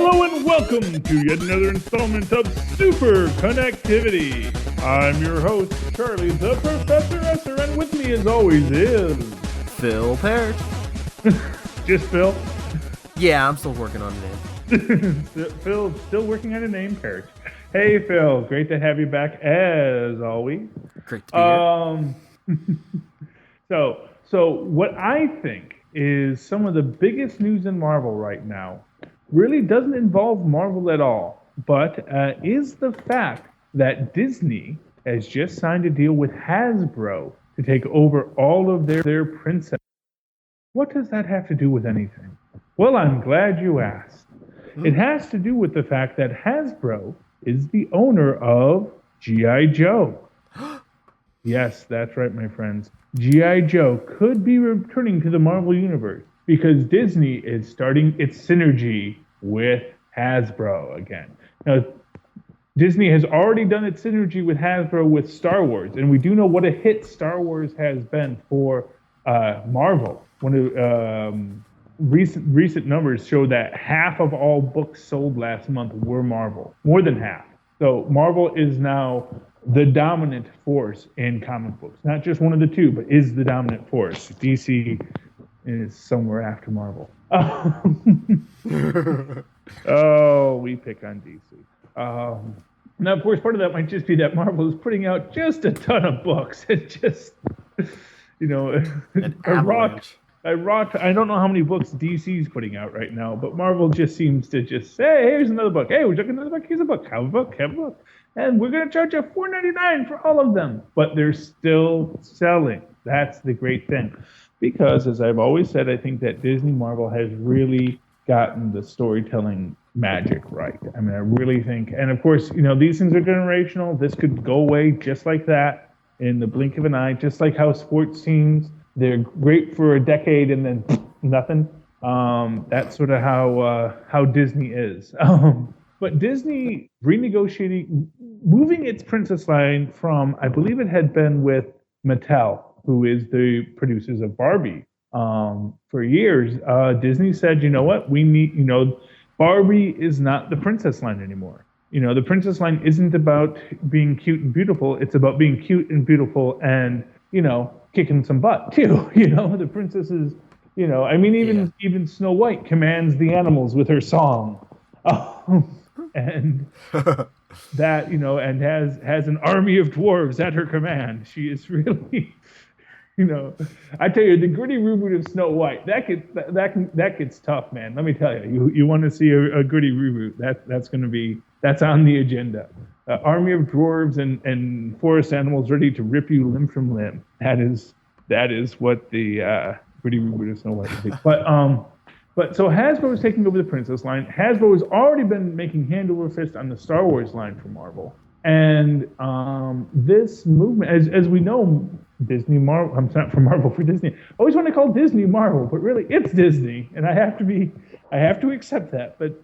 Hello and welcome to yet another installment of SuperConnectivity. I'm your host, Charlie the Professor Esser, and with me as always is... Phil Parrish. Just Phil? Yeah, I'm still working on the name. Phil's still working on a name, Parrish. Hey Phil, great to have you back as always. Great to be here. So what I think is some of the biggest news in Marvel right now really doesn't involve Marvel at all, but is the fact that Disney has just signed a deal with Hasbro to take over all of their princesses. What does that have to do with anything? Well, I'm glad you asked. It has to do with the fact that Hasbro is the owner of G.I. Joe. Yes, that's right, my friends. G.I. Joe could be returning to the Marvel Universe because Disney is starting its synergy with Hasbro again. Now, Disney has already done its synergy with Hasbro with Star Wars, and we do know what a hit Star Wars has been for Marvel. One of recent numbers show that half of all books sold last month were Marvel, more than half. So Marvel is now the dominant force in comic books, not just one of the two, but is the dominant force. DC is somewhere after Marvel. Oh, we pick on DC. Now, of course, part of that might just be that Marvel is putting out just a ton of books. It just, An avalanche. I don't know how many books DC's putting out right now, but Marvel just seems to just say, hey, here's another book. Hey, we're talking another book. Here's a book. Have a book. Have a book. And we're going to charge you $4.99 for all of them. But they're still selling. That's the great thing. Because, as I've always said, I think that Disney Marvel has really gotten the storytelling magic right. I mean, I really think, and of course, these things are generational. This could go away just like that in the blink of an eye, just like how sports teams, they're great for a decade and then nothing. That's sort of how Disney is. But Disney renegotiating, moving its princess line from, I believe it had been with Mattel, who is the producers of Barbie, for years. Disney said, you know what, we need, Barbie is not the princess line anymore. The princess line isn't about being cute and beautiful. It's about being cute and beautiful and, kicking some butt too. The princesses, even Snow White commands the animals with her song. And that, and has an army of dwarves at her command. She is really, I tell you, the gritty reboot of Snow White, that gets tough, man. Let me tell you, you want to see a gritty reboot, that's on the agenda. Army of dwarves and forest animals ready to rip you limb from limb. That is what the gritty reboot of Snow White would be. But so Hasbro is taking over the Princess line. Hasbro has already been making hand over fist on the Star Wars line for Marvel. And this movement, as we know, Disney Marvel, I'm not for Marvel, for Disney. I always want to call Disney Marvel, but really it's Disney. And I have to accept that. But,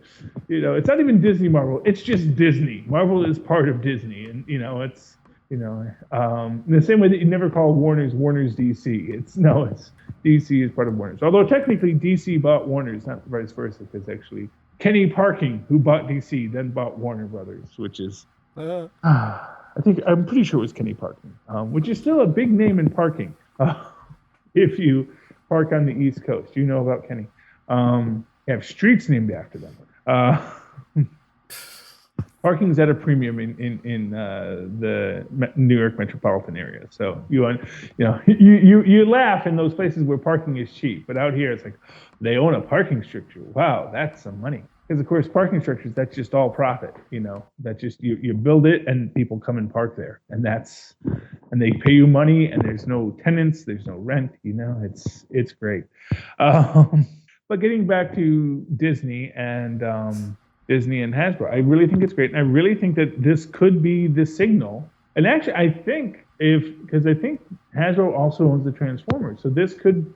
it's not even Disney Marvel. It's just Disney. Marvel is part of Disney. And, it's, in the same way that you never call Warner's DC. It's DC is part of Warner's. Although technically DC bought Warner's, not vice versa, because actually Kenny Parking, who bought DC, then bought Warner Brothers, which is, I'm pretty sure it was Kenny Parking, which is still a big name in parking. If you park on the East Coast, you know about Kenny. They have streets named after them. Parking's at a premium in the New York metropolitan area. So you laugh in those places where parking is cheap, but out here it's like they own a parking structure. Wow, that's some money. Because of course, parking structures, that's just all profit. That's just you build it and people come and park there, and they pay you money, and there's no tenants, there's no rent. It's great. But getting back to Disney and Hasbro, I really think it's great, and I really think that this could be the signal. And actually, I think because I think Hasbro also owns the Transformers, so this could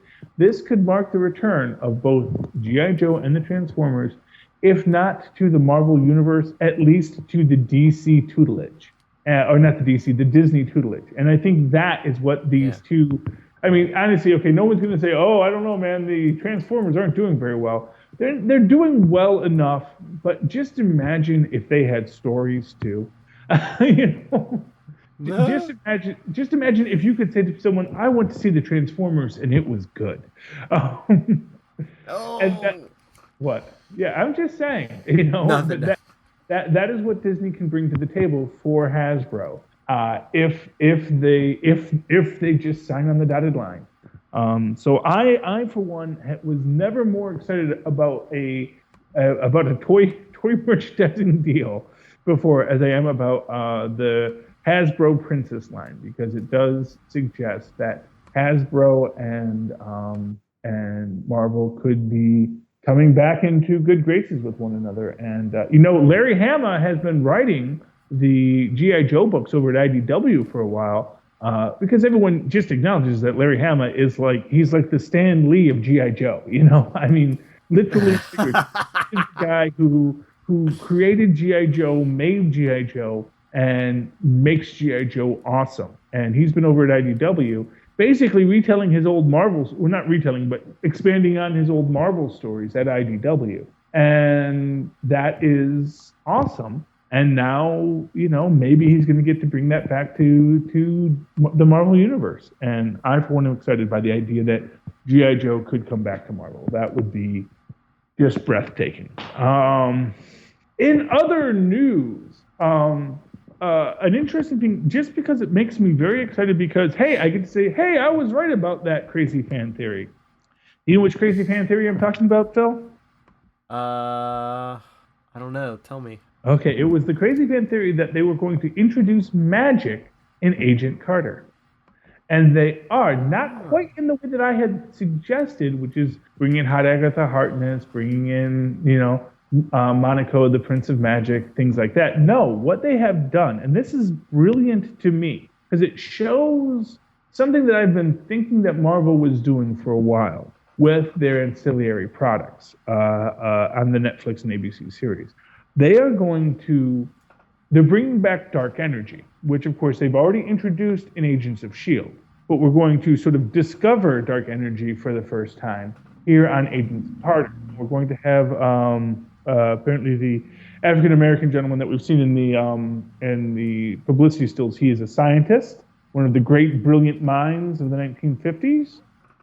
mark the return of both G.I. Joe and the Transformers, if not to the Marvel Universe, at least to the DC tutelage, or not the DC, the Disney tutelage. And I think that is what these two. I mean, honestly, okay, no one's going to say, oh, I don't know, man, the Transformers aren't doing very well. they're doing well enough, but just imagine if they had stories too. You know, just imagine if you could say to someone, "I went to see the Transformers and it was good." Um, and that, Oh, what? Yeah, I'm just saying, you know, nothing. but that is what Disney can bring to the table for Hasbro. If they just sign on the dotted line. So I for one was never more excited about a toy merchandising deal before as I am about the Hasbro Princess line, because it does suggest that Hasbro and Marvel could be coming back into good graces with one another. And Larry Hama has been writing the GI Joe books over at IDW for a while, because everyone just acknowledges that Larry Hama is he's like the Stan Lee of GI Joe. I mean, literally, he's the guy who created GI Joe, made GI Joe, and makes GI Joe awesome. And he's been over at IDW, basically retelling his old Marvels, well, not retelling, but expanding on his old Marvel stories at IDW. And that is awesome. And now, maybe he's going to get to bring that back to the Marvel Universe. And I, for one, am excited by the idea that G.I. Joe could come back to Marvel. That would be just breathtaking. In other news, an interesting thing, just because it makes me very excited because, hey, I get to say, hey, I was right about that crazy fan theory. You know which crazy fan theory I'm talking about, Phil? I don't know. Tell me. Okay, it was the crazy fan theory that they were going to introduce magic in Agent Carter. And they are, not quite in the way that I had suggested, which is bringing in Hot Agatha Harkness, bringing in, Monaco, the Prince of Magic, things like that. No, what they have done, and this is brilliant to me, because it shows something that I've been thinking that Marvel was doing for a while with their ancillary products on the Netflix and ABC series. They're bringing back dark energy, which of course they've already introduced in Agents of S.H.I.E.L.D., but we're going to sort of discover dark energy for the first time here on Agents of Carter. We're going to have apparently the African-American gentleman that we've seen in the publicity stills. He is a scientist, one of the great brilliant minds of the 1950s.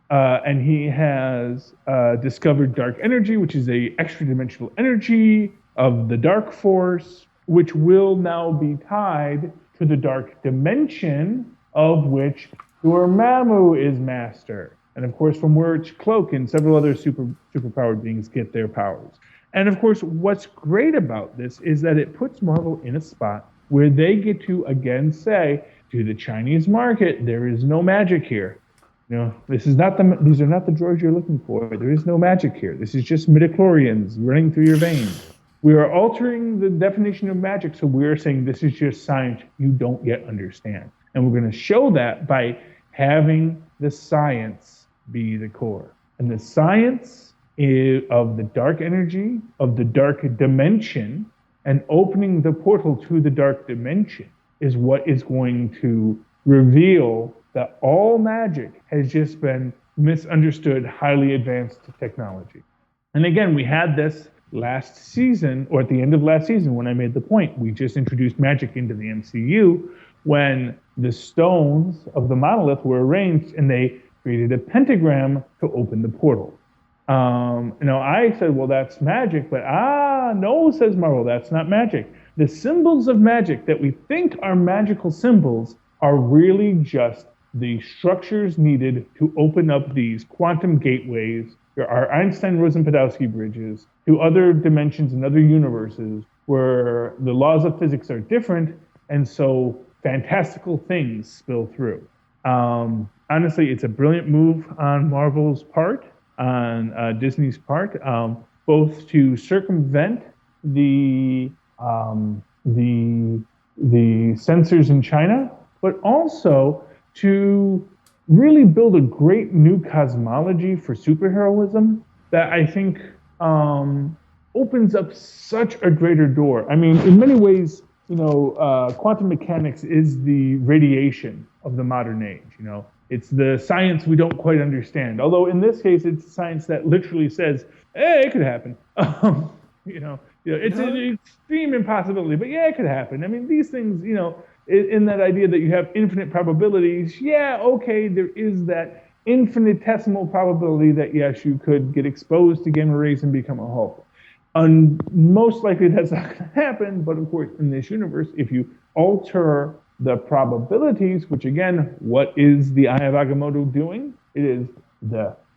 And he has discovered dark energy, which is a extra-dimensional energy of the dark force, which will now be tied to the dark dimension of which Dormammu is master. And of course, from which Cloak and several other superpowered beings get their powers. And of course, what's great about this is that it puts Marvel in a spot where they get to again say to the Chinese market, there is no magic here. These are not the droids you're looking for. There is no magic here. This is just midichlorians running through your veins. We are altering the definition of magic, so we are saying this is just science you don't yet understand. And we're going to show that by having the science be the core. And the science of the dark energy, of the dark dimension, and opening the portal to the dark dimension is what is going to reveal that all magic has just been misunderstood, highly advanced technology. And again, we had this last season, or at the end of last season, when I made the point, we just introduced magic into the MCU when the stones of the monolith were arranged and they created a pentagram to open the portal. I said, well, that's magic, but no, says Marvel, that's not magic. The symbols of magic that we think are magical symbols are really just the structures needed to open up these quantum gateways. There are Einstein-Rosen-Podolsky bridges to other dimensions and other universes where the laws of physics are different, and so fantastical things spill through. Honestly, it's a brilliant move on Marvel's part, on Disney's part, both to circumvent the censors in China, but also to really build a great new cosmology for superheroism that I think opens up such a greater door. I mean, in many ways, quantum mechanics is the radiation of the modern age. It's the science we don't quite understand. Although in this case, it's science that literally says, "Hey, it could happen." It's an extreme impossibility, but yeah, it could happen. I mean, these things, in that idea that you have infinite probabilities, yeah, okay, there is that infinitesimal probability that yes, you could get exposed to gamma rays and become a Hulk. And most likely that's not going to happen, but of course, in this universe, if you alter the probabilities, which again, what is the Eye of Agamotto doing? It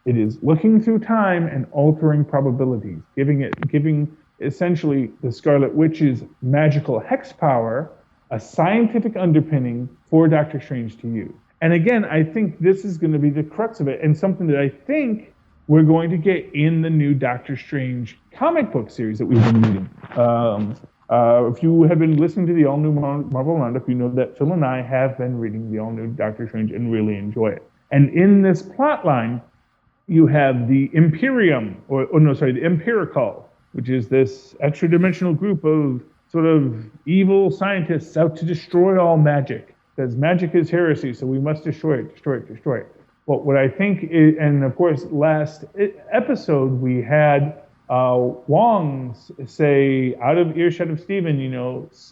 is looking through time and altering probabilities, giving essentially the Scarlet Witch's magical hex power a scientific underpinning for Doctor Strange to use. And again, I think this is going to be the crux of it, and something that I think we're going to get in the new Doctor Strange comic book series that we've been reading. If you have been listening to the all-new Marvel Roundup, you know that Phil and I have been reading the all-new Doctor Strange and really enjoy it. And in this plot line, you have the Imperium, the Empirical, which is this extra-dimensional group of sort of evil scientists out to destroy all magic. Because magic is heresy, so we must destroy it. Well, what I think is, and of course, last episode we had Wong say, out of earshot of Stephen,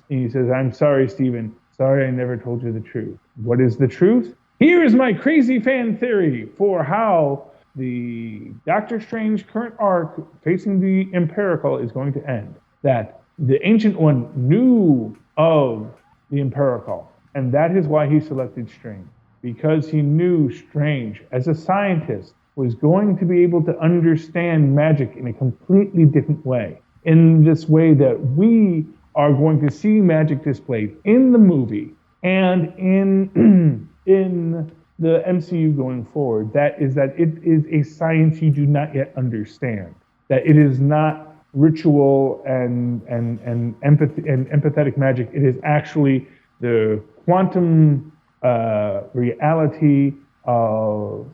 he says, "I'm sorry, Stephen. Sorry I never told you the truth." What is the truth? Here is my crazy fan theory for how the Doctor Strange current arc facing the Empirical is going to end. That the Ancient One knew of the Empirical, and that is why he selected Strange. Because he knew Strange, as a scientist, was going to be able to understand magic in a completely different way. In this way that we are going to see magic displayed in the movie and in the MCU going forward. That it is a science you do not yet understand. That it is not ritual and empathy and empathetic magic. It is actually the quantum reality of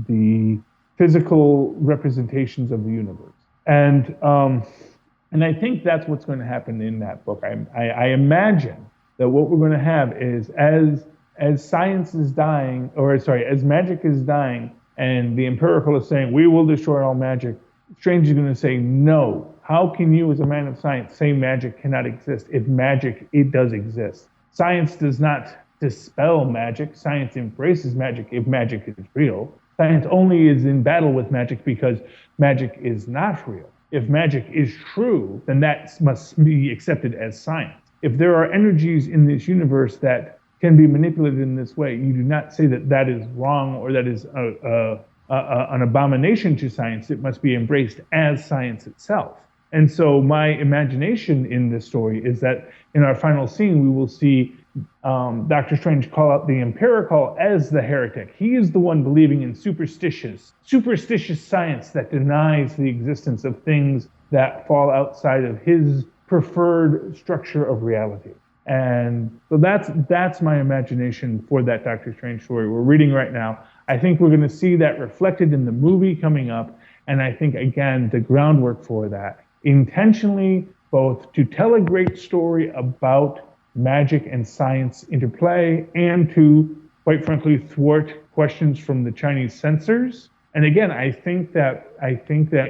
the physical representations of the universe, and I think that's what's going to happen in that book. I imagine that what we're going to have is as science is dying, as magic is dying, and the Empirical is saying we will destroy all magic. Strange is going to say, no. How can you, as a man of science, say magic cannot exist if magic, it does exist? Science does not dispel magic. Science embraces magic if magic is real. Science only is in battle with magic because magic is not real. If magic is true, then that must be accepted as science. If there are energies in this universe that can be manipulated in this way, you do not say that that is wrong or that is an abomination to science. It must be embraced as science itself. And so my imagination in this story is that in our final scene, we will see Doctor Strange call out the Empirical as the heretic. He is the one believing in superstitious science that denies the existence of things that fall outside of his preferred structure of reality. And so that's my imagination for that Doctor Strange story we're reading right now. I think we're going to see that reflected in the movie coming up. And I think, again, the groundwork for that, intentionally, both to tell a great story about magic and science interplay and to, quite frankly, thwart questions from the Chinese censors. And again, I think that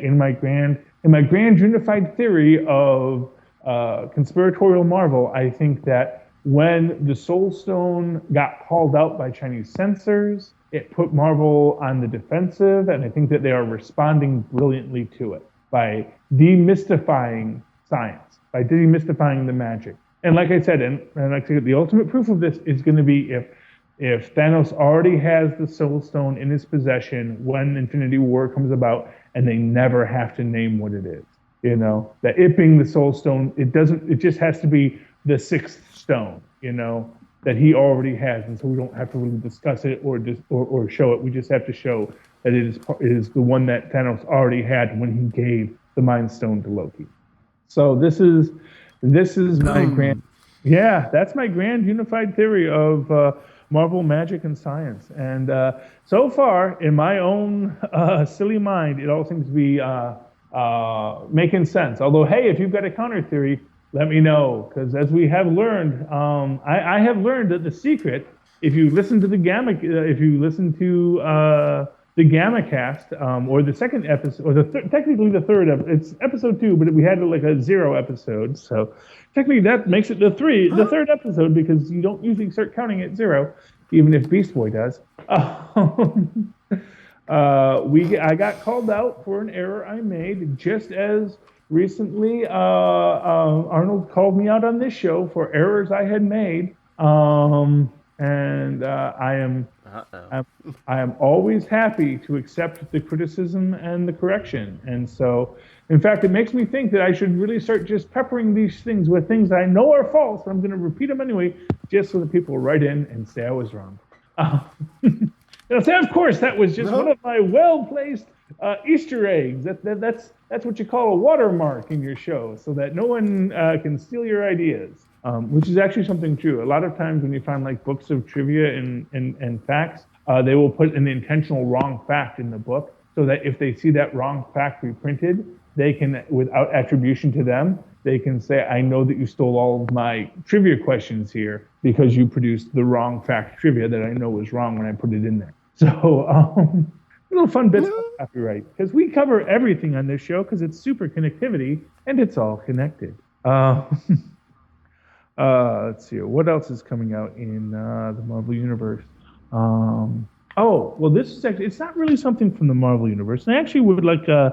in my grand unified theory of conspiratorial Marvel, I think that when the Soul Stone got called out by Chinese censors, it put Marvel on the defensive, and I think that they are responding brilliantly to it by demystifying science, by demystifying the magic. And like I said, the ultimate proof of this is going to be if Thanos already has the Soul Stone in his possession when Infinity War comes about, and they never have to name what it is. That it being the Soul Stone, it just has to be the sixth stone, that he already has, and so we don't have to really discuss it or show it. We just have to show that it is the one that Thanos already had when he gave the Mind Stone to Loki. So this is my that's my grand unified theory of Marvel magic and science. And so far, in my own silly mind, it all seems to be making sense. Although, hey, if you've got a counter theory, let me know, because as we have learned, I have learned that the secret if you listen to the the Gamma Cast, or the second episode, or technically the third episode, it's episode 2, but we had like a 0 episode, so technically that makes it the third episode, because you don't usually start counting at 0, even if Beast Boy does. I got called out for an error I made just as recently. Arnold called me out on this show for errors I had made, and I am always happy to accept the criticism and the correction. And so, in fact, it makes me think that I should really start just peppering these things with things I know are false. I'm going to repeat them anyway, just so that people write in and say I was wrong. They'll say, of course, that was just one of my well-placed Easter eggs. That's what you call a watermark in your show, so that no one can steal your ideas. Which is actually something true. A lot of times when you find like books of trivia and facts, they will put an intentional wrong fact in the book, so that if they see that wrong fact reprinted, they can, without attribution to them, they can say, I know that you stole all of my trivia questions here because you produced the wrong fact trivia that I know was wrong when I put it in there. So, little fun bits of copyright, because we cover everything on this show because it's super connectivity and it's all connected. Let's see. What else is coming out in the Marvel Universe? This is actually, it's not really something from the Marvel Universe. And I actually would like, I'd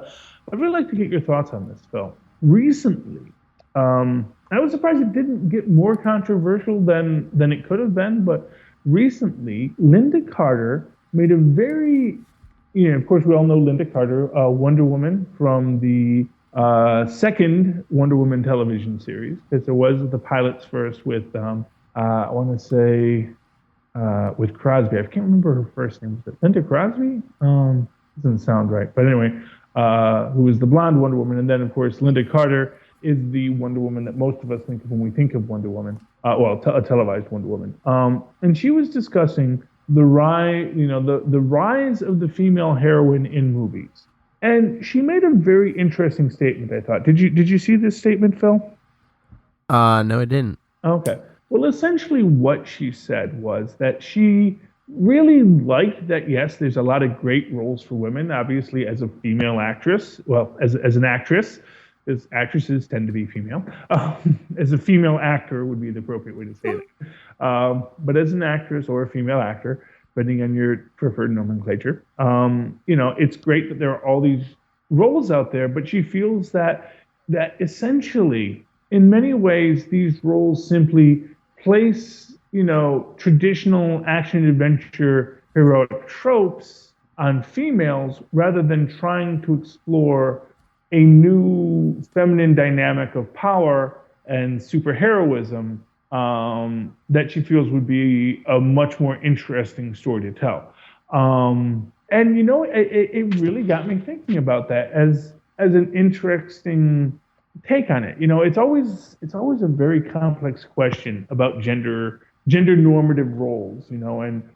really like to get your thoughts on this, Phil. Recently, I was surprised it didn't get more controversial than it could have been, but recently, Linda Carter made a very, of course, we all know Linda Carter, Wonder Woman from the second Wonder Woman television series, because there was the pilots first with, I want to say, with Crosby. I can't remember her first name. Was it Linda Crosby? Doesn't sound right. But anyway, who was the blonde Wonder Woman. And then, of course, Linda Carter is the Wonder Woman that most of us think of when we think of Wonder Woman. A televised Wonder Woman. And she was discussing the rise, the rise of the female heroine in movies. And she made a very interesting statement, I thought. Did you see this statement, Phil? No, I didn't. Okay. Well, essentially what she said was that she really liked that, yes, there's a lot of great roles for women, obviously, as a female actress. Well, as an actress, because actresses tend to be female. As a female actor would be the appropriate way to say that. But as an actress or a female actor, depending on your preferred nomenclature, it's great that there are all these roles out there, but she feels that essentially, in many ways, these roles simply place, traditional action adventure heroic tropes on females rather than trying to explore a new feminine dynamic of power and superheroism that she feels would be a much more interesting story to tell. It really got me thinking about that as an interesting take on it. It's always a very complex question about gender normative roles, and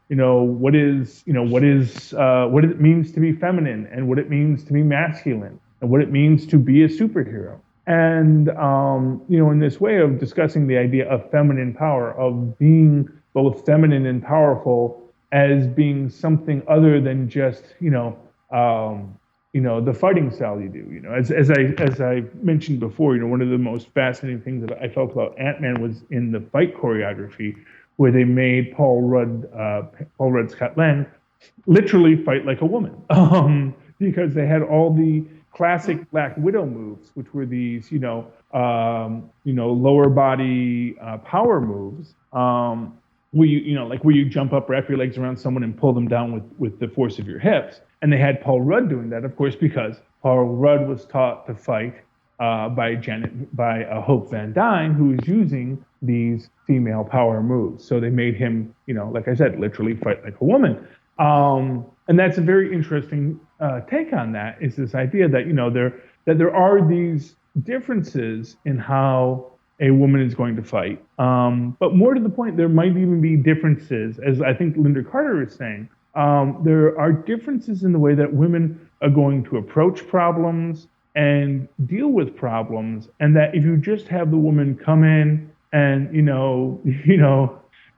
what it means to be feminine, and what it means to be masculine, and what it means to be a superhero. And, in this way of discussing the idea of feminine power, of being both feminine and powerful as being something other than just, the fighting style you do. As I mentioned before, one of the most fascinating things that I felt about Ant-Man was in the fight choreography, where they made Paul Rudd Scott Lang literally fight like a woman, because they had all the classic Black Widow moves, which were these, lower body power moves, where you jump up, wrap your legs around someone, and pull them down with the force of your hips. And they had Paul Rudd doing that, of course, because Paul Rudd was taught to fight by Hope Van Dyne, who was using these female power moves. So they made him, like I said, literally fight like a woman. And that's a very interesting take on that, is this idea that, there are these differences in how a woman is going to fight. But more to the point, there might even be differences, as I think Linda Carter is saying. There are differences in the way that women are going to approach problems and deal with problems, and that if you just have the woman come in and,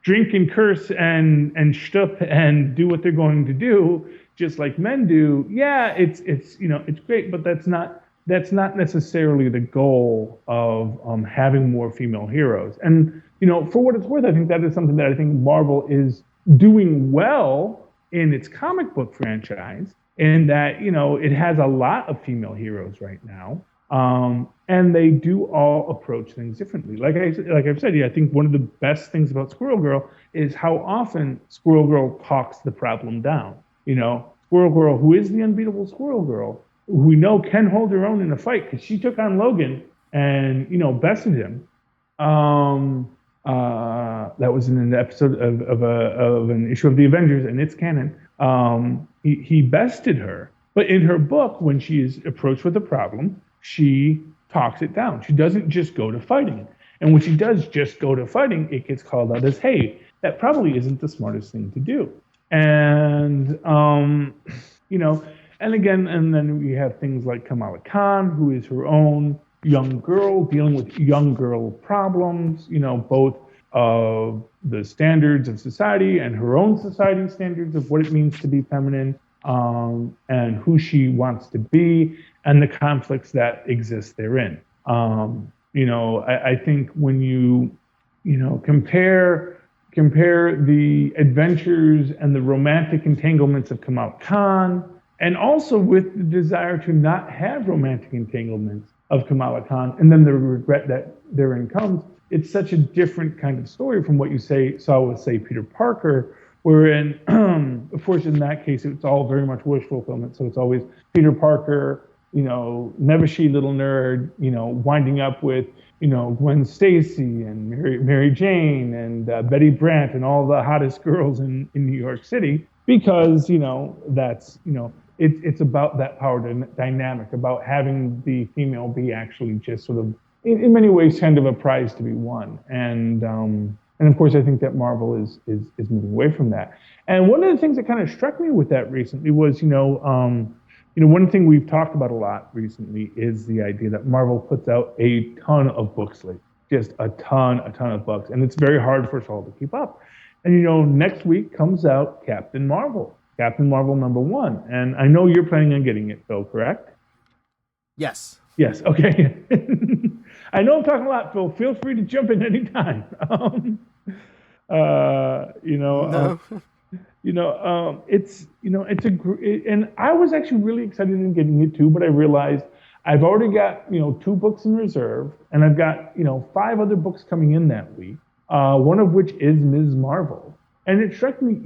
drink and curse and shtup and do what they're going to do, just like men do. Yeah, it's it's great, but that's not necessarily the goal of having more female heroes. And for what it's worth, I think that is something that I think Marvel is doing well in its comic book franchise, in that it has a lot of female heroes right now, and they do all approach things differently. Like I've said, I think one of the best things about Squirrel Girl is how often Squirrel Girl talks the problem down. Squirrel Girl, who is the unbeatable Squirrel Girl, who we know can hold her own in a fight because she took on Logan and bested him. That was in an episode of an issue of the Avengers, and it's canon. He bested her, but in her book, when she is approached with a problem, she talks it down. She doesn't just go to fighting. And when she does just go to fighting, it gets called out as, hey, that probably isn't the smartest thing to do. And, and then we have things like Kamala Khan, who is her own young girl dealing with young girl problems, both of the standards of society and her own society standards of what it means to be feminine, and who she wants to be, and the conflicts that exist therein. I think when you compare the adventures and the romantic entanglements of Kamala Khan, and also with the desire to not have romantic entanglements of Kamala Khan, and then the regret that therein comes, it's such a different kind of story from what you saw with, say, Peter Parker, wherein, of course, in that case, it's all very much wish fulfillment. So it's always Peter Parker, never she little nerd, winding up with, Gwen Stacy and Mary Jane and Betty Brant and all the hottest girls in New York City, because, that's, it's about that power dynamic, about having the female be actually just sort of, in many ways, kind of a prize to be won. And of course, I think that Marvel is moving away from that. And one of the things that kind of struck me with that recently was, one thing we've talked about a lot recently is the idea that Marvel puts out a ton of books lately, just a ton of books, and it's very hard for us all to keep up. And next week comes out Captain Marvel #1, and I know you're planning on getting it, Phil, correct? Yes. Yes. Okay. I know I'm talking a lot, Phil. Feel free to jump in anytime. And I was actually really excited in getting it too, but I realized I've already got 2 books in reserve, and I've got 5 other books coming in that week. One of which is Ms. Marvel, and it struck me,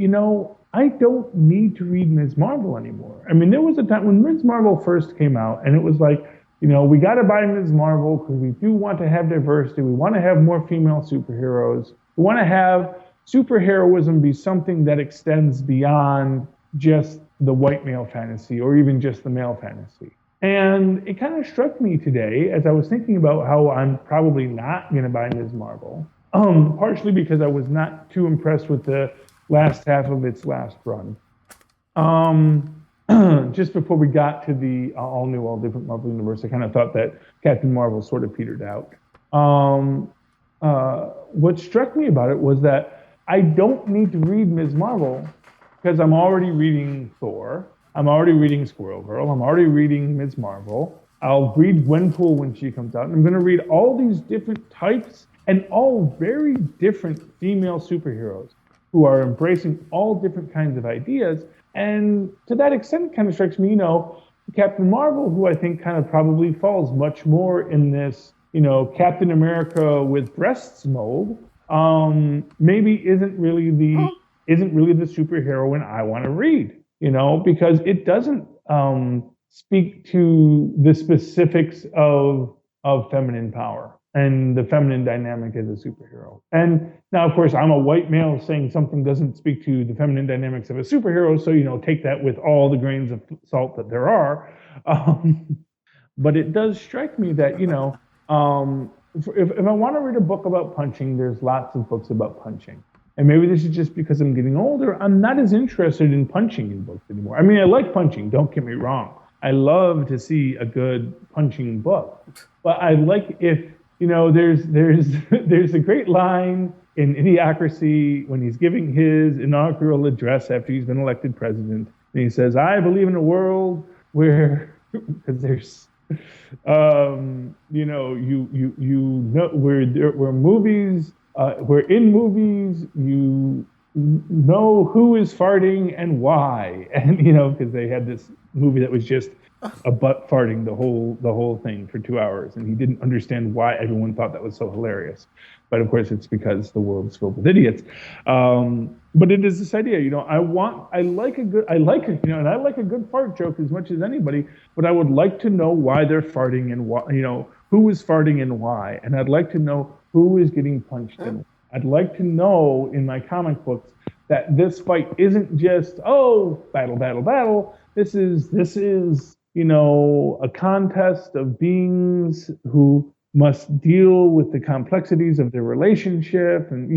I don't need to read Ms. Marvel anymore. I mean, there was a time when Ms. Marvel first came out, and it was like, we got to buy Ms. Marvel because we do want to have diversity. We want to have more female superheroes. We want to have superheroism be something that extends beyond just the white male fantasy or even just the male fantasy. And it kind of struck me today as I was thinking about how I'm probably not going to buy Ms. Marvel, partially because I was not too impressed with the last half of its last run. Just before we got to the all-new, all-different Marvel Universe, I kind of thought that Captain Marvel sort of petered out. What struck me about it was that I don't need to read Ms. Marvel because I'm already reading Thor, I'm already reading Squirrel Girl, I'm already reading Ms. Marvel. I'll read Gwenpool when she comes out, and I'm going to read all these different types and all very different female superheroes who are embracing all different kinds of ideas. And to that extent, it kind of strikes me, Captain Marvel, who I think kind of probably falls much more in this, Captain America with breasts mold, maybe isn't really the superheroine I want to read, because it doesn't speak to the specifics of feminine power and the feminine dynamic as a superhero. And now, of course, I'm a white male saying something doesn't speak to the feminine dynamics of a superhero, so, take that with all the grains of salt that there are. But it does strike me that, if I want to read a book about punching, there's lots of books about punching. And maybe this is just because I'm getting older. I'm not as interested in punching in books anymore. I mean, I like punching, don't get me wrong. I love to see a good punching book. But I like if, there's a great line in Idiocracy, when he's giving his inaugural address after he's been elected president, and he says, "I believe in a world where," because there's, where movies, where in movies you know who is farting and why, and because they had this movie that was just a butt farting the whole thing for 2 hours, and he didn't understand why everyone thought that was so hilarious. But of course, it's because the world is filled with idiots. But it is this idea, I like a good fart joke as much as anybody, but I would like to know why they're farting and why, who is farting and why, and I'd like to know who is getting punched and I'd like to know in my comic books that this fight isn't just battle, battle, battle. This is a contest of beings who must deal with the complexities of their relationship, and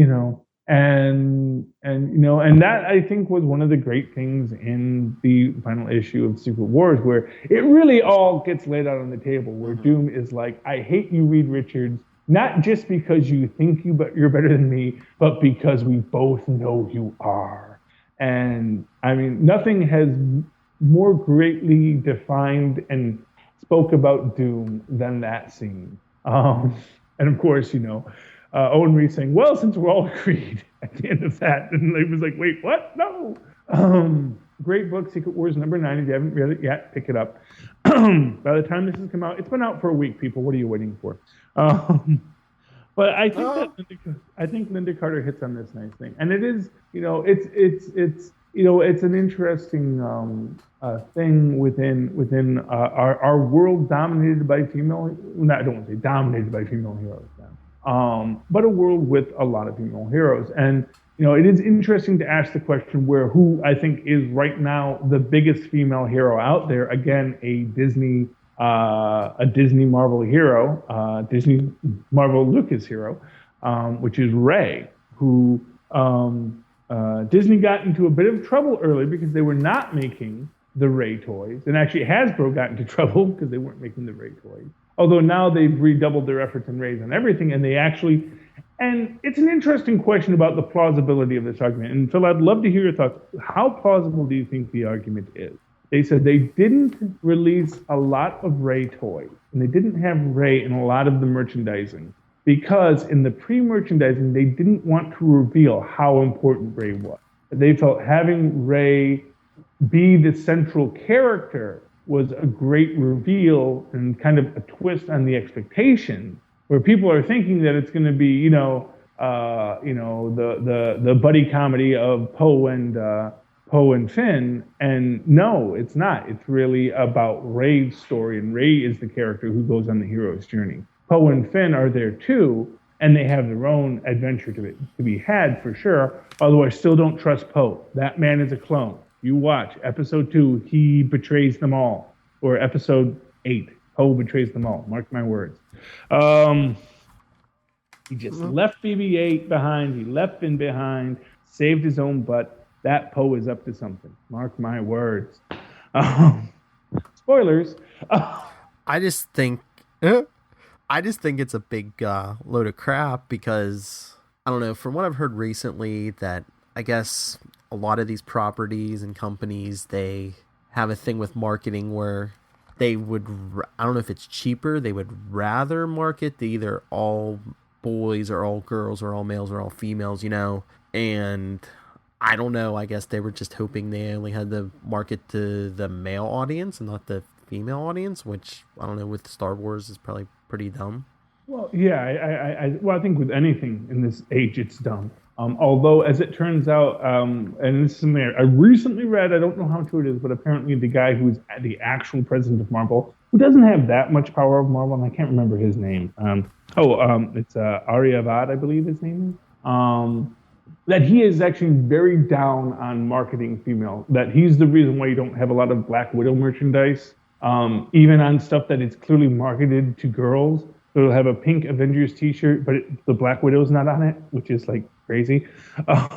that I think was one of the great things in the final issue of Secret Wars, where it really all gets laid out on the table, where Doom is like, I hate you, Reed Richards, not just because you think you're better than me, but because we both know you are. And I mean, nothing has more greatly defined and spoke about Doom than that scene. And of course, Owen Reed saying, "Well, since we're all agreed," at the end of that, and he was like, "Wait, what? No." Great book, Secret Wars #9. If you haven't read it yet, pick it up. By the time this has come out, it's been out for a week. People, what are you waiting for? But I think Linda Carter hits on this nice thing, and it is, it's an interesting thing within our world dominated by female. No, I don't want to say dominated by female heroes, but a world with a lot of female heroes. And it is interesting to ask the question who I think is right now the biggest female hero out there. Again, a Disney Marvel hero, Disney Marvel Lucas hero, which is Rey, who Disney got into a bit of trouble early because they were not making the Rey toys. And actually Hasbro got into trouble because they weren't making the Rey toys. Although now they've redoubled their efforts and Reys on everything, and and it's an interesting question about the plausibility of this argument. And Phil, I'd love to hear your thoughts. How plausible do you think the argument is? They said they didn't release a lot of Rey toys, and they didn't have Rey in a lot of the merchandising because in the pre-merchandising, they didn't want to reveal how important Rey was. They felt having Rey be the central character was a great reveal and kind of a twist on the expectation, where people are thinking that it's going to be, the buddy comedy of Poe and Finn, and no, it's not. It's really about Rey's story, and Rey is the character who goes on the hero's journey. Poe and Finn are there too, and they have their own adventure to be had for sure. Although I still don't trust Poe. That man is a clone. You watch episode 2, he betrays them all, or episode 8, Poe betrays them all. Mark my words. He just left BB-8 behind. He left Finn behind. Saved his own butt. That Poe is up to something. Mark my words. Spoilers. I just think it's a big load of crap because, I don't know, from what I've heard recently, that I guess a lot of these properties and companies, they have a thing with marketing where they would, I don't know if it's cheaper, they would rather market to either all boys or all girls or all males or all females, and I don't know, I guess they were just hoping they only had to market to the male audience and not the female audience, which, I don't know, with Star Wars is probably pretty dumb. Well, yeah, I think with anything in this age, it's dumb. Although, as it turns out, and this is something I recently read, I don't know how true it is, but apparently the guy who's the actual president of Marvel, who doesn't have that much power of Marvel, and I can't remember his name. It's Ari Avad, I believe his name is. That he is actually very down on marketing female. That he's the reason why you don't have a lot of Black Widow merchandise, even on stuff that is clearly marketed to girls. So it'll have a pink Avengers T-shirt, but the Black Widow's not on it, which is like crazy. Yeah.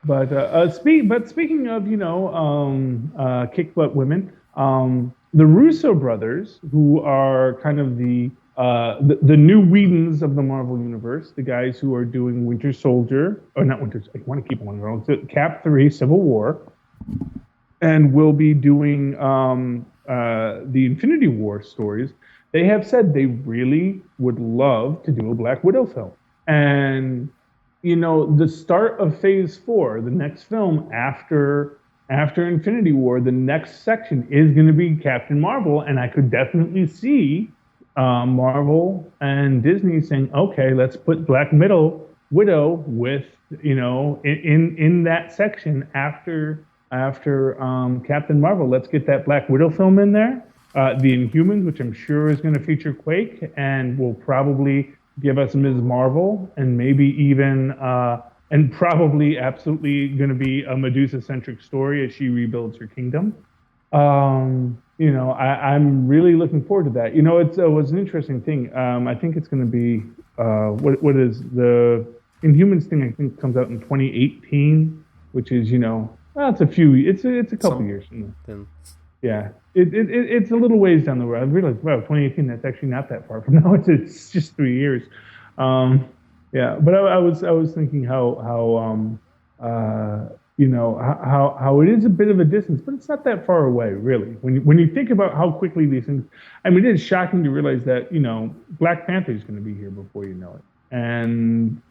But speaking of, kick butt women, the Russo brothers, who are kind of the the new Whedons of the Marvel Universe, the guys who are doing Winter Soldier, or not Winter, I want to keep one wrong, Cap 3, Civil War, and will be doing the Infinity War stories. They have said they really would love to do a Black Widow film. And, the start of Phase 4, the next film after Infinity War, the next section is going to be Captain Marvel, and I could definitely see Marvel and Disney saying, okay, let's put Black Widow with, in that section after Captain Marvel. Let's get that Black Widow film in there. The Inhumans, which I'm sure is going to feature Quake, and will probably give us Ms. Marvel, and maybe even and probably absolutely going to be a Medusa-centric story as she rebuilds her kingdom. I'm really looking forward to that. It was an interesting thing. I think it's going to be what is the Inhumans thing? I think comes out in 2018, which is it's a couple years. Yeah, it's a little ways down the road. I realized, wow, 2018. That's actually not that far from now. It's just 3 years. Yeah, but I was thinking how it is a bit of a distance, but it's not that far away, really. When you think about how quickly these things, I mean, it is shocking to realize that Black Panther is going to be here before you know it, and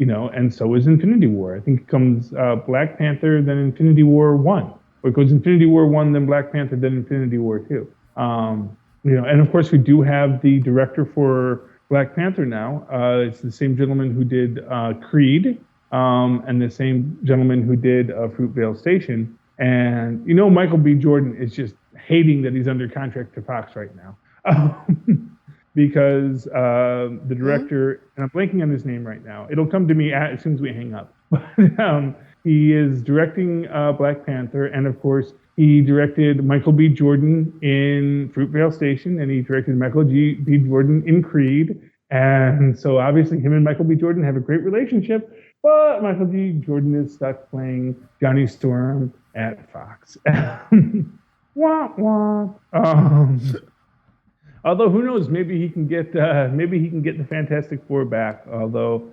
so is Infinity War. I think it comes Black Panther, then Infinity War 1, or it goes Infinity War 1, then Black Panther, then Infinity War 2. And of course we do have the director for Black Panther now. It's the same gentleman who did Creed, and the same gentleman who did Fruitvale Station. And Michael B. Jordan is just hating that he's under contract to Fox right now. Because the director, and I'm blanking on his name right now, it'll come to me as soon as we hang up. But he is directing Black Panther, and of course, he directed Michael B. Jordan in Fruitvale Station, and he directed Michael B. Jordan in Creed. And so obviously him and Michael B. Jordan have a great relationship, but Michael B. Jordan is stuck playing Johnny Storm at Fox. Wah, wah. Although who knows, maybe he can get the Fantastic Four back. Although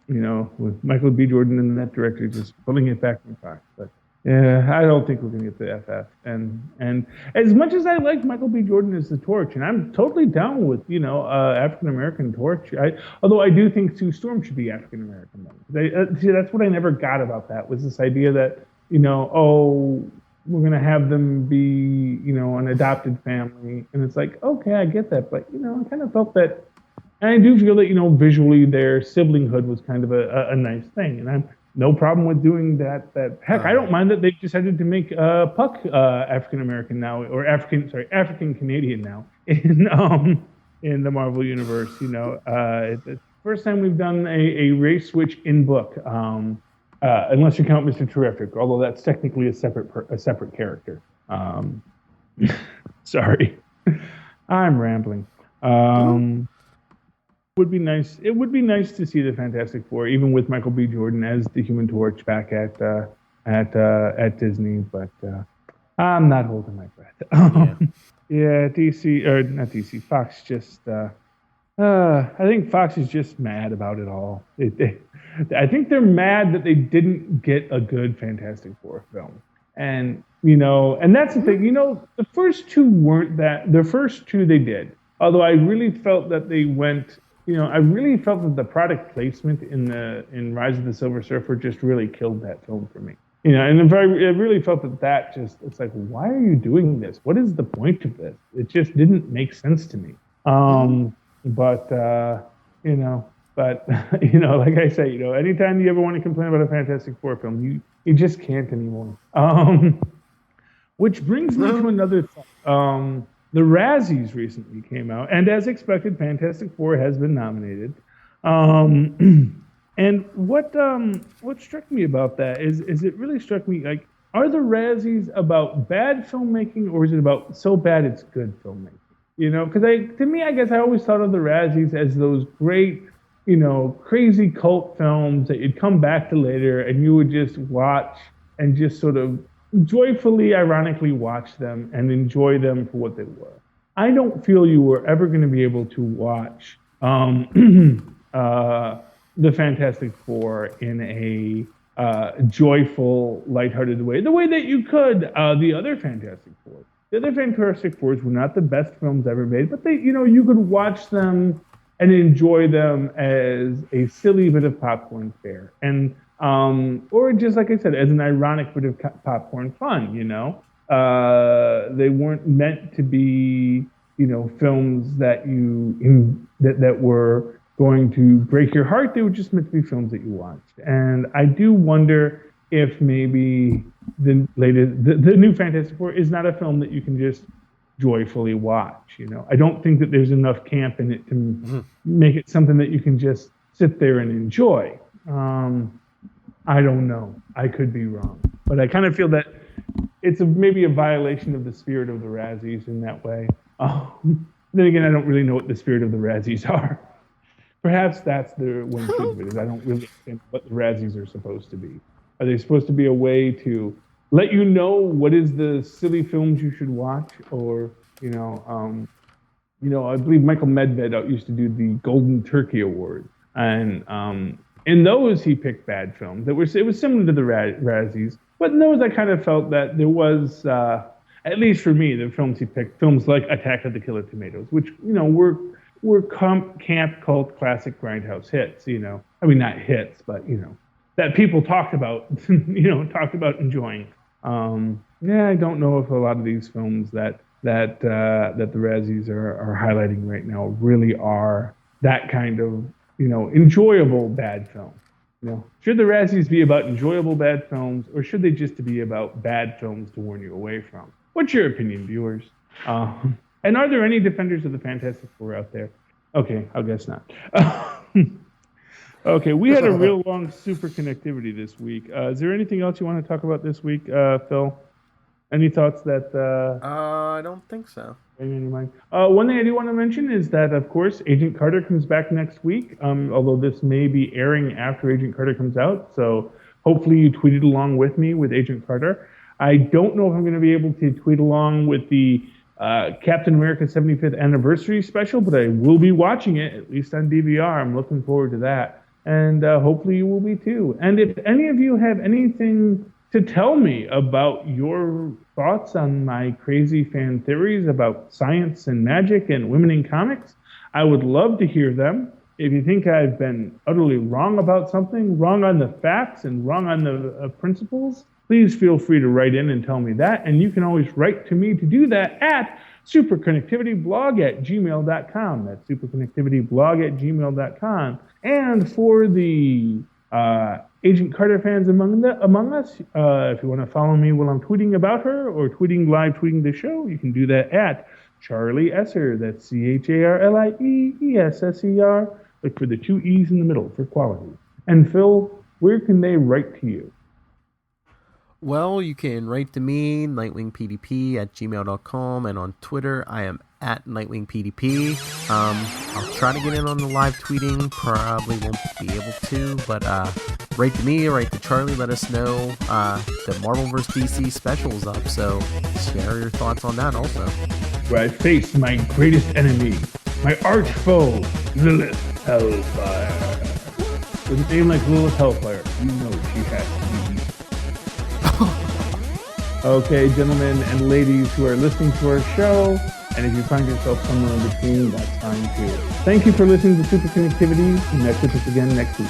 with Michael B. Jordan and that director just pulling it back from Fox, but. Yeah, I don't think we're going to get the FF. And as much as I like Michael B. Jordan as the Torch, and I'm totally down with, African American Torch, although I do think Sue Storm should be African American. See, that's what I never got about that, was this idea that, we're going to have them be, an adopted family. And it's like, okay, I get that. But, I kind of felt that, and I do feel that, visually their siblinghood was kind of a nice thing. And I'm no problem with doing that. Heck, I don't mind that they decided to make Puck African American now, or African Canadian now in the Marvel universe. It's the first time we've done a race switch in book, unless you count Mr. Terrific, although that's technically a separate character. Sorry, I'm rambling. Would be nice. It would be nice to see the Fantastic Four, even with Michael B. Jordan as the Human Torch back at Disney. But I'm not holding my breath. Yeah, DC or not DC. Fox just. I think Fox is just mad about it all. I think they're mad that they didn't get a good Fantastic Four film, and and that's the thing. The first two weren't that. The first two they did, although I really felt that they went. I really felt that the product placement in Rise of the Silver Surfer just really killed that film for me. And I really felt that it's like, why are you doing this? What is the point of this? It just didn't make sense to me. But like I say, anytime you ever want to complain about a Fantastic Four film, you just can't anymore. Which brings me to another thing. The Razzies recently came out, and as expected, Fantastic Four has been nominated. And what struck me about that is it really struck me like, are the Razzies about bad filmmaking, or is it about so bad it's good filmmaking? Because to me, I guess I always thought of the Razzies as those great, crazy cult films that you'd come back to later and you would just watch and just sort of joyfully, ironically watch them and enjoy them for what they were. I don't feel you were ever going to be able to watch the Fantastic Four in a joyful, lighthearted way, the way that you could the other Fantastic Four. The other Fantastic Fours were not the best films ever made, but you could watch them and enjoy them as a silly bit of popcorn fare, and or just like I said, as an ironic bit of popcorn fun. They weren't meant to be, films that that were going to break your heart. They were just meant to be films that you watched. And I do wonder if maybe the new Fantastic Four is not a film that you can just joyfully watch. I don't think that there's enough camp in it to make it something that you can just sit there and enjoy. I don't know. I could be wrong, but I kind of feel that it's maybe a violation of the spirit of the Razzies in that way. Then again, I don't really know what the spirit of the Razzies are. Perhaps that's the one truth of it, is I don't really think what the Razzies are supposed to be. Are they supposed to be a way to let you know what is the silly films you should watch? Or, I believe Michael Medved used to do the Golden Turkey Award. And in those, he picked bad films. It was similar to the Razzies. But in those, I kind of felt that there was, at least for me, the films he picked, films like Attack of the Killer Tomatoes, which, were camp cult classic grindhouse hits, I mean, not hits, but, that people talked about, talked about enjoying. I don't know if a lot of these films that the Razzies are highlighting right now really are that kind of, enjoyable bad film. Should the Razzies be about enjoyable bad films, or should they just be about bad films to warn you away from? What's your opinion, viewers? And are there any defenders of the Fantastic Four out there? Okay, I guess not. Okay, we had a real long super connectivity this week. Is there anything else you want to talk about this week, Phil? Any thoughts that... I don't think so. In your mind? One thing I do want to mention is that, of course, Agent Carter comes back next week, although this may be airing after Agent Carter comes out, so hopefully you tweeted along with me with Agent Carter. I don't know if I'm going to be able to tweet along with the Captain America 75th Anniversary special, but I will be watching it, at least on DVR. I'm looking forward to that, and hopefully you will be too. And if any of you have anything to tell me about your thoughts on my crazy fan theories about science and magic and women in comics, I would love to hear them. If you think I've been utterly wrong about something, wrong on the facts and wrong on the principles, please feel free to write in and tell me that. And you can always write to me to do that at superconnectivityblog@gmail.com. That's superconnectivityblog@gmail.com. And for the Agent Carter fans among us, if you want to follow me while I'm tweeting about her or live tweeting the show, you can do that at Charlie Esser. That's CharlieEsser. Look for the 2 E's in the middle for quality. And Phil, where can they write to you? Well, you can write to me, nightwingpdp@gmail.com, and on Twitter, I am at nightwingpdp. I'll try to get in on the live tweeting, probably won't be able to, but write to me, write to Charlie, let us know the Marvel vs. DC special is up, so share your thoughts on that also. Where I face my greatest enemy, my arch foe, Lilith Hellfire. With a name like Lilith Hellfire, you know she has to be evil. Okay, gentlemen and ladies who are listening to our show, and if you find yourself somewhere in between, that's fine too. Thank you for listening to Super Connectivity. Connect with us again next week.